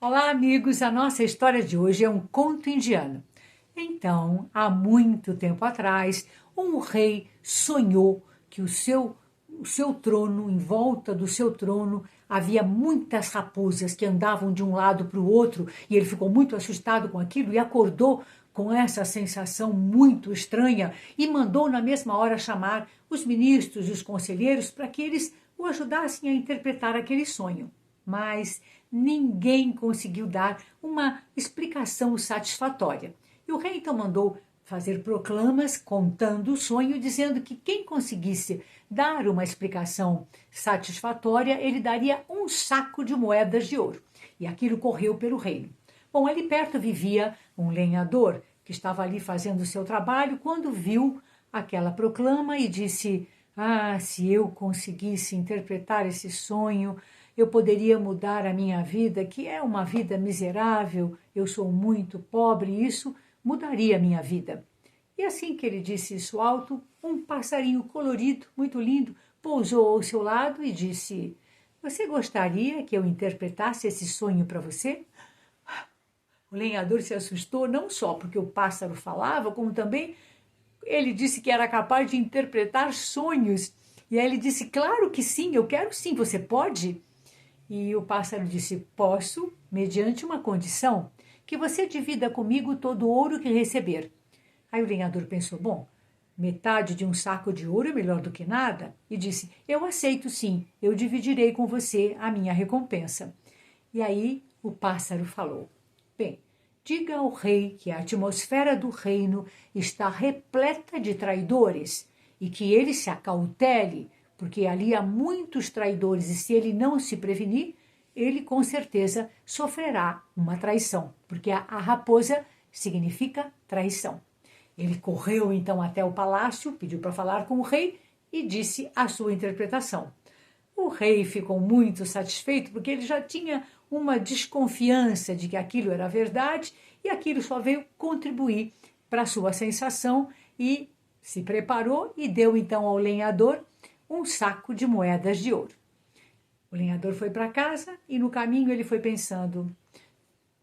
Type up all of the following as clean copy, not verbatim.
Olá, amigos! A nossa história de hoje é um conto indiano. Então, há muito tempo atrás, um rei sonhou que o seu trono, em volta do seu trono, havia muitas raposas que andavam de um lado para o outro e ele ficou muito assustado com aquilo e acordou com essa sensação muito estranha e mandou na mesma hora chamar os ministros e os conselheiros para que eles o ajudassem a interpretar aquele sonho. Mas ninguém conseguiu dar uma explicação satisfatória. E o rei então mandou fazer proclamas contando o sonho, dizendo que quem conseguisse dar uma explicação satisfatória, ele daria um saco de moedas de ouro. E aquilo correu pelo reino. Bom, ali perto vivia um lenhador que estava ali fazendo o seu trabalho quando viu aquela proclama e disse: "Ah, se eu conseguisse interpretar esse sonho, eu poderia mudar a minha vida, que é uma vida miserável, eu sou muito pobre, e isso mudaria a minha vida." E assim que ele disse isso alto, um passarinho colorido, muito lindo, pousou ao seu lado e disse: "Você gostaria que eu interpretasse esse sonho para você?" O lenhador se assustou não só porque o pássaro falava, como também ele disse que era capaz de interpretar sonhos. E aí ele disse: "Claro que sim, eu quero sim, você pode?" E o pássaro disse: "Posso, mediante uma condição, que você divida comigo todo o ouro que receber." Aí o lenhador pensou: bom, metade de um saco de ouro é melhor do que nada, e disse: "Eu aceito sim, eu dividirei com você a minha recompensa." E aí o pássaro falou: "Bem, diga ao rei que a atmosfera do reino está repleta de traidores e que ele se acautele, porque ali há muitos traidores e se ele não se prevenir, ele com certeza sofrerá uma traição, porque a raposa significa traição." Ele correu então até o palácio, pediu para falar com o rei e disse a sua interpretação. O rei ficou muito satisfeito porque ele já tinha uma desconfiança de que aquilo era verdade e aquilo só veio contribuir para a sua sensação e se preparou e deu então ao lenhador um saco de moedas de ouro. O lenhador foi para casa e no caminho ele foi pensando: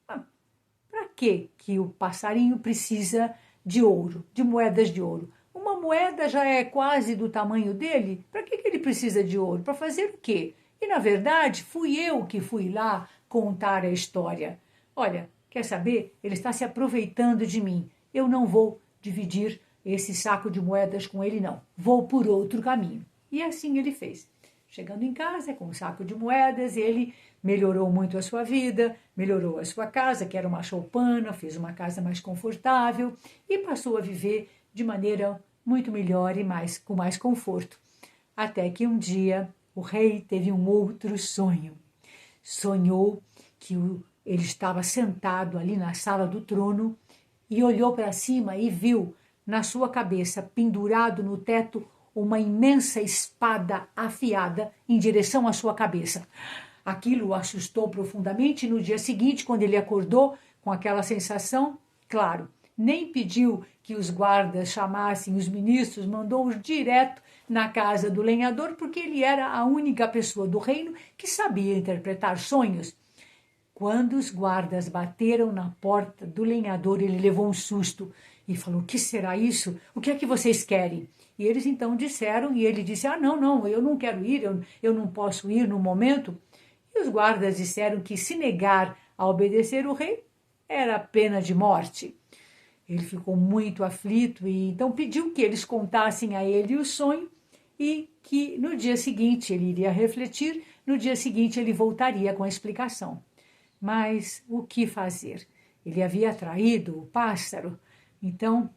para que o passarinho precisa de ouro, de moedas de ouro? Uma moeda já é quase do tamanho dele, para que ele precisa de ouro? Para fazer o quê? E na verdade fui eu que fui lá contar a história. Olha, quer saber? Ele está se aproveitando de mim. Eu não vou dividir esse saco de moedas com ele, não. Vou por outro caminho. E assim ele fez. Chegando em casa com um saco de moedas, ele melhorou muito a sua vida, melhorou a sua casa, que era uma choupana, fez uma casa mais confortável e passou a viver de maneira muito melhor e com mais conforto. Até que um dia o rei teve um outro sonho. Sonhou que ele estava sentado ali na sala do trono e olhou para cima e viu na sua cabeça, pendurado no teto, uma imensa espada afiada em direção à sua cabeça. Aquilo o assustou profundamente e no dia seguinte, quando ele acordou com aquela sensação, claro, nem pediu que os guardas chamassem os ministros, mandou-os direto na casa do lenhador, porque ele era a única pessoa do reino que sabia interpretar sonhos. Quando os guardas bateram na porta do lenhador, ele levou um susto e falou: "O que será isso? O que é que vocês querem?" E eles então disseram, e ele disse: não, eu não quero ir, eu não posso ir no momento." E os guardas disseram que se negar a obedecer o rei, era pena de morte. Ele ficou muito aflito e então pediu que eles contassem a ele o sonho e que no dia seguinte ele iria refletir, no dia seguinte ele voltaria com a explicação. Mas o que fazer? Ele havia traído o pássaro, então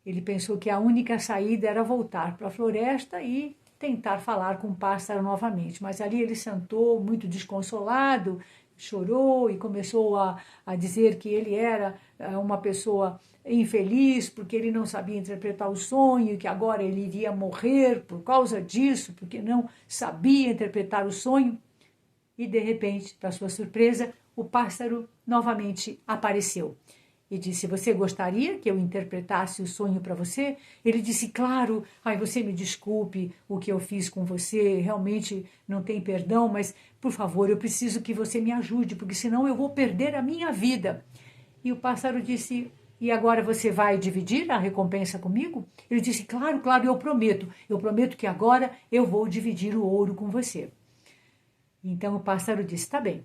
ele pensou que a única saída era voltar para a floresta e tentar falar com o pássaro novamente. Mas ali ele sentou muito desconsolado, chorou e começou a dizer que ele era uma pessoa infeliz porque ele não sabia interpretar o sonho, que agora ele iria morrer por causa disso, porque não sabia interpretar o sonho. E de repente, para sua surpresa, o pássaro novamente apareceu. e disse, você gostaria que eu interpretasse o sonho para você? Ele disse, claro, ai, você me desculpe o que eu fiz com você, realmente não tem perdão, mas, por favor, eu preciso que você me ajude, porque senão eu vou perder a minha vida. E o pássaro disse, e agora você vai dividir a recompensa comigo? Ele disse, claro, claro, eu prometo que agora eu vou dividir o ouro com você. Então o pássaro disse, tá bem.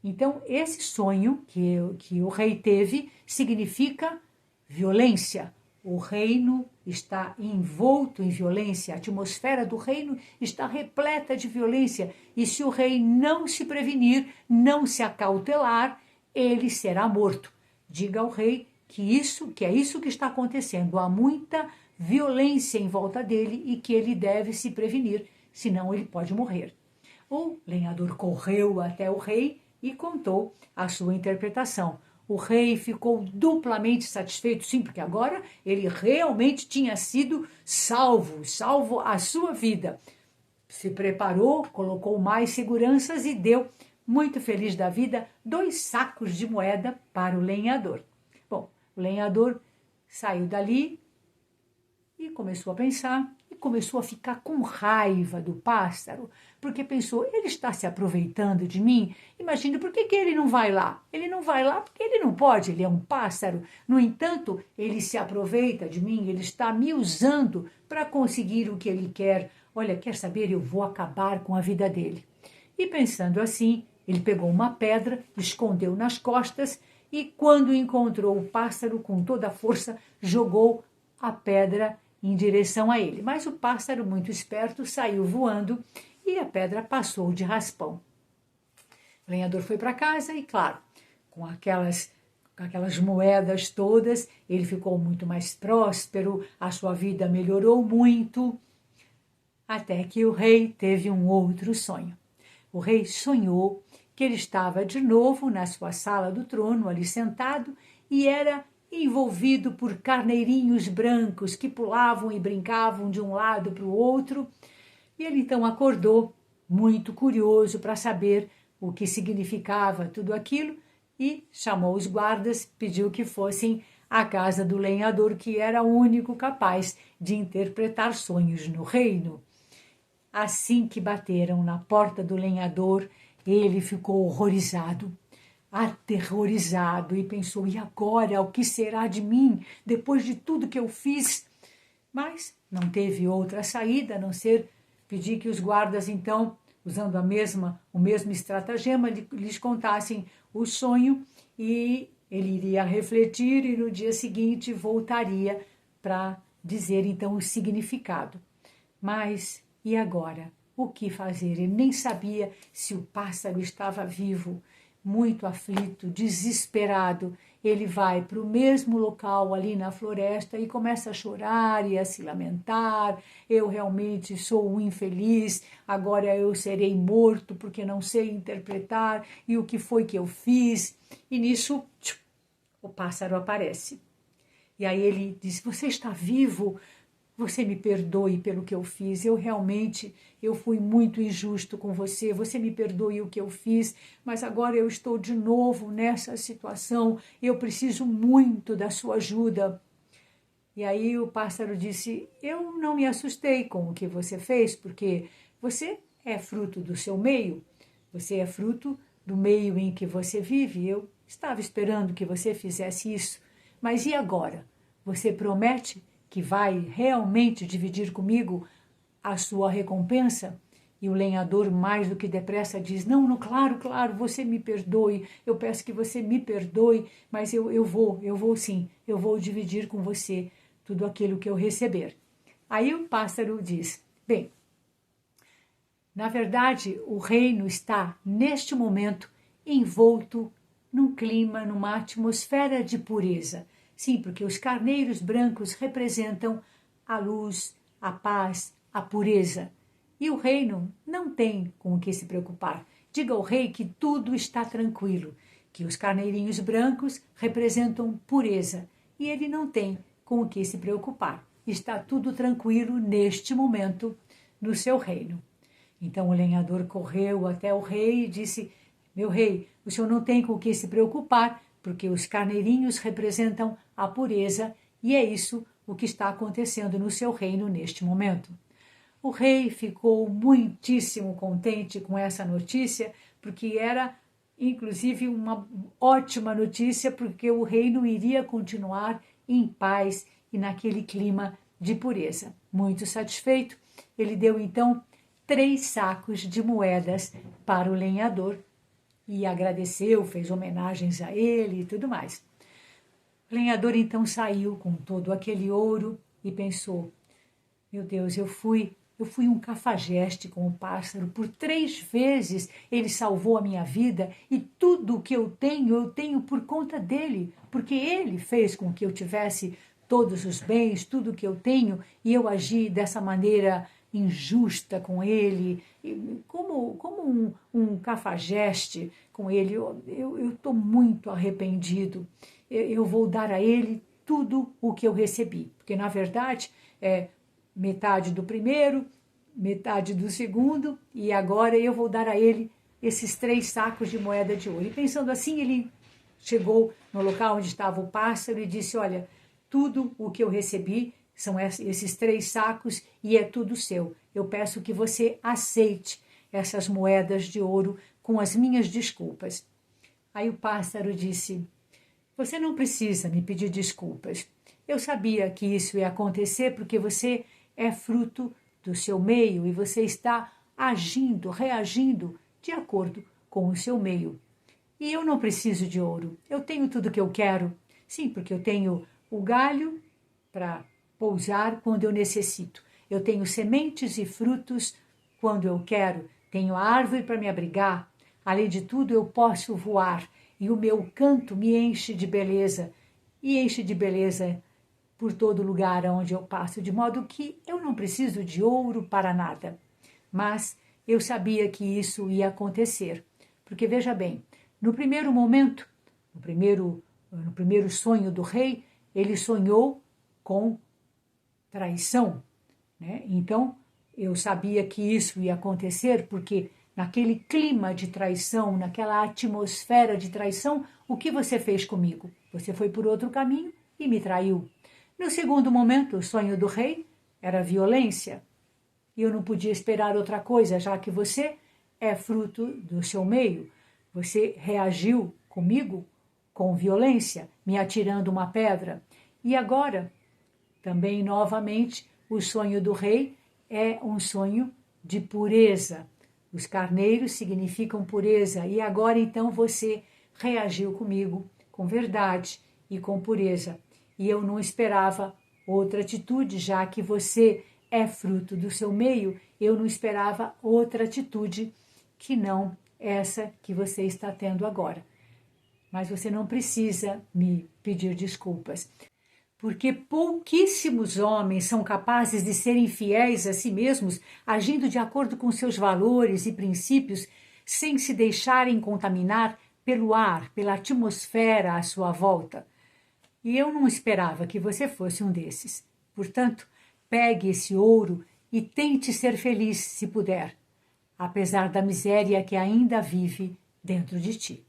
Então, esse sonho que o rei teve significa violência. O reino está envolto em violência, a atmosfera do reino está repleta de violência. E se o rei não se prevenir, não se acautelar, ele será morto. Diga ao rei que é isso que está acontecendo. Há muita violência em volta dele e que ele deve se prevenir, senão ele pode morrer. O lenhador correu até o rei e contou a sua interpretação. O rei ficou duplamente satisfeito, sim, porque agora ele realmente tinha sido salvo a sua vida. Se preparou, colocou mais seguranças e deu, muito feliz da vida, 2 sacos de moeda para o lenhador. Bom, o lenhador saiu dali e começou a pensar, e começou a ficar com raiva do pássaro, porque pensou, ele está se aproveitando de mim? Imagina, por que ele não vai lá? Ele não vai lá porque ele não pode, ele é um pássaro. No entanto, ele se aproveita de mim, ele está me usando para conseguir o que ele quer. Olha, quer saber? Eu vou acabar com a vida dele. E pensando assim, ele pegou uma pedra, escondeu nas costas e quando encontrou o pássaro com toda a força, jogou a pedra em direção a ele. Mas o pássaro, muito esperto, saiu voando e a pedra passou de raspão. O lenhador foi para casa e, claro, com aquelas moedas todas, ele ficou muito mais próspero, a sua vida melhorou muito, até que o rei teve um outro sonho. O rei sonhou que ele estava de novo na sua sala do trono, ali sentado, e era envolvido por carneirinhos brancos que pulavam e brincavam de um lado para o outro. E ele então acordou, muito curioso para saber o que significava tudo aquilo, e chamou os guardas, pediu que fossem à casa do lenhador, que era o único capaz de interpretar sonhos no reino. Assim que bateram na porta do lenhador, ele ficou horrorizado, aterrorizado, e pensou, e agora, o que será de mim, depois de tudo que eu fiz? Mas não teve outra saída, a não ser pedir que os guardas, então, usando o mesmo estratagema, lhes contassem o sonho, e ele iria refletir e no dia seguinte voltaria para dizer, então, o significado. Mas, e agora? O que fazer? Ele nem sabia se o pássaro estava vivo. Muito aflito, desesperado, ele vai para o mesmo local ali na floresta e começa a chorar e a se lamentar. Eu realmente sou um infeliz, agora eu serei morto porque não sei interpretar e o que foi que eu fiz. E nisso, o pássaro aparece. E aí ele diz, você está vivo? Você me perdoe pelo que eu fiz, eu fui muito injusto com você, você me perdoe o que eu fiz, mas agora eu estou de novo nessa situação, eu preciso muito da sua ajuda. E aí o pássaro disse, eu não me assustei com o que você fez, porque você é fruto do seu meio, você é fruto do meio em que você vive, eu estava esperando que você fizesse isso, mas e agora? Você promete que vai realmente dividir comigo a sua recompensa? E o lenhador, mais do que depressa, diz, não, claro, você me perdoe, eu peço que você me perdoe, mas eu vou sim, eu vou dividir com você tudo aquilo que eu receber. Aí o pássaro diz, bem, na verdade, o reino está, neste momento, envolto num clima, numa atmosfera de pureza. Sim, porque os carneiros brancos representam a luz, a paz, a pureza. E o reino não tem com o que se preocupar. Diga ao rei que tudo está tranquilo, que os carneirinhos brancos representam pureza e ele não tem com o que se preocupar. Está tudo tranquilo neste momento no seu reino. Então o lenhador correu até o rei e disse, meu rei, o senhor não tem com o que se preocupar, porque os carneirinhos representam a pureza e é isso o que está acontecendo no seu reino neste momento. O rei ficou muitíssimo contente com essa notícia, porque era inclusive uma ótima notícia, porque o reino iria continuar em paz e naquele clima de pureza. Muito satisfeito, ele deu então 3 sacos de moedas para o lenhador e agradeceu, fez homenagens a ele e tudo mais. O lenhador então saiu com todo aquele ouro e pensou: meu Deus, eu fui um cafajeste com o pássaro. Por 3 vezes ele salvou a minha vida e tudo o que eu tenho por conta dele, porque ele fez com que eu tivesse todos os bens, tudo o que eu tenho, e eu agi dessa maneira injusta com ele, como um cafajeste com ele. Eu estou muito arrependido. Eu vou dar a ele tudo o que eu recebi, porque na verdade é metade do primeiro, metade do segundo, e agora eu vou dar a ele esses 3 sacos de moeda de ouro. E pensando assim, ele chegou no local onde estava o pássaro e disse: olha, tudo o que eu recebi são esses 3 sacos e é tudo seu. Eu peço que você aceite essas moedas de ouro com as minhas desculpas. Aí o pássaro disse: você não precisa me pedir desculpas. Eu sabia que isso ia acontecer porque você é fruto do seu meio e você está agindo, reagindo de acordo com o seu meio. E eu não preciso de ouro. Eu tenho tudo que eu quero. Sim, porque eu tenho o galho para pousar quando eu necessito. Eu tenho sementes e frutos quando eu quero. Tenho a árvore para me abrigar. Além de tudo, eu posso voar. E o meu canto me enche de beleza. E enche de beleza por todo lugar onde eu passo, de modo que eu não preciso de ouro para nada. Mas eu sabia que isso ia acontecer, porque veja bem, no primeiro momento, no primeiro sonho do rei, ele sonhou com traição, né? Então eu sabia que isso ia acontecer, porque naquele clima de traição, naquela atmosfera de traição, o que você fez comigo? Você foi por outro caminho e me traiu. No segundo momento, o sonho do rei era violência. E eu não podia esperar outra coisa, já que você é fruto do seu meio. Você reagiu comigo com violência, me atirando uma pedra. E agora, também novamente, o sonho do rei é um sonho de pureza. Os carneiros significam pureza. E agora, então, você reagiu comigo com verdade e com pureza. E eu não esperava outra atitude, já que você é fruto do seu meio, eu não esperava outra atitude que não essa que você está tendo agora. Mas você não precisa me pedir desculpas, porque pouquíssimos homens são capazes de serem fiéis a si mesmos, agindo de acordo com seus valores e princípios, sem se deixarem contaminar pelo ar, pela atmosfera à sua volta. E eu não esperava que você fosse um desses. Portanto, pegue esse ouro e tente ser feliz, se puder, apesar da miséria que ainda vive dentro de ti.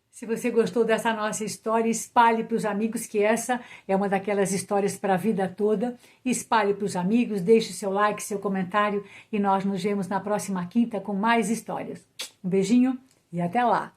Se você gostou dessa nossa história, espalhe para os amigos, que essa é uma daquelas histórias para a vida toda. Espalhe para os amigos, deixe seu like, seu comentário e nós nos vemos na próxima quinta com mais histórias. Um beijinho e até lá!